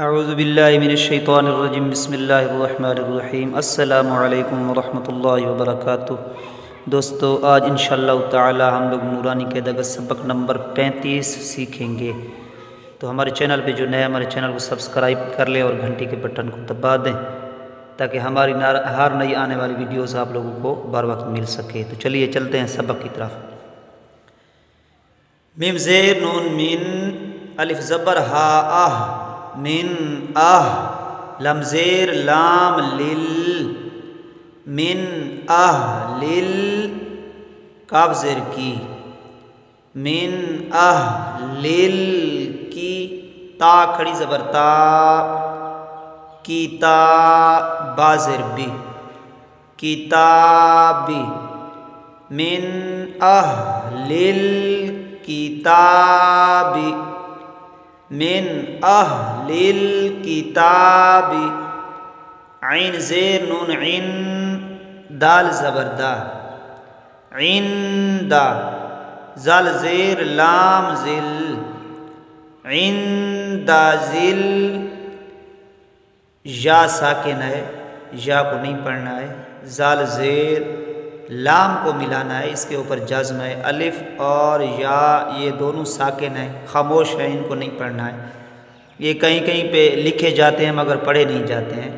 اعوذ باللہ من الشیطان الرجیم بسم اللہ الرحمن الرحیم السلام علیکم ورحمۃ اللہ وبرکاتہ۔ دوستو آج انشاءاللہ تعالی ہم لوگ نورانی قاعدہ کا سبق نمبر 35 سیکھیں گے۔ تو ہمارے چینل پہ جو نئے ہمارے چینل کو سبسکرائب کر لیں اور گھنٹی کے بٹن کو دبا دیں تاکہ ہماری ہر نئی آنے والی ویڈیوز آپ لوگوں کو بر وقت مل سکے۔ تو چلیے چلتے ہیں سبق کی طرف۔ میم زیر نون من الف زبر ہا آہ من آہ لم زیر لام لل من آہ لل کاف زیر کی من آہ لل کی تا کھڑی زبر تا کی تا با زیر بی کتابی من آہ لل کتابی من اہل الکتاب عین زیر نون عین دال زبر دا عند زال زیر لام زل عند زل یا ساکن ہے، یا کو نہیں پڑھنا ہے، زال زیر لام کو ملانا ہے، اس کے اوپر جزم ہے، الف اور یا یہ دونوں ساکن ہیں، خاموش ہیں، ان کو نہیں پڑھنا ہے۔ یہ کہیں کہیں پہ لکھے جاتے ہیں مگر پڑھے نہیں جاتے ہیں،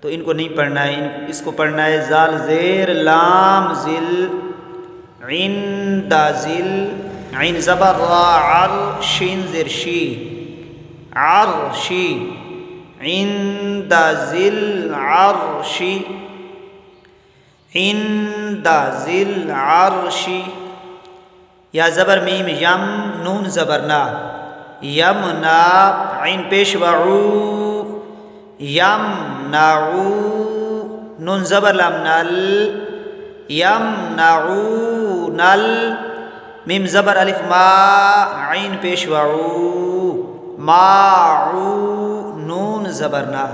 تو ان کو نہیں پڑھنا ہے، اس کو پڑھنا ہے زال زیر لام زل عند زل عین زبر را عر شین زر شی عرشی عند زل عرشی عند ذل عرش یا زبر میم یم نون زبر نا یم نا عین پیش وعو یم نعو نون زبر لام نل یم نعو نل میم زبر الف ما عین پیش وعو ماعو نون زبر نا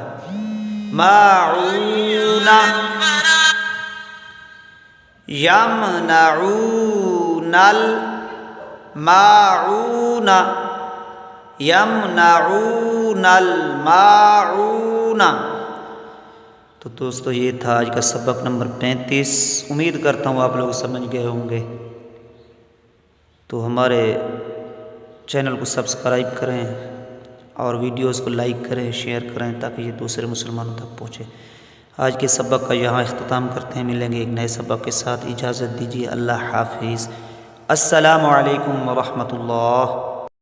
ماعونا یمنعون الماعون یمنعون الماعون۔ تو دوستو یہ تھا آج کا سبق نمبر 35۔ امید کرتا ہوں آپ لوگ سمجھ گئے ہوں گے۔ تو ہمارے چینل کو سبسکرائب کریں اور ویڈیوز کو لائک کریں، شیئر کریں تاکہ یہ دوسرے مسلمانوں تک پہنچے۔ آج کے سبق کا یہاں اختتام کرتے ہیں، ملیں گے ایک نئے سبق کے ساتھ، اجازت دیجیے، اللہ حافظ، السلام علیکم ورحمۃ اللہ۔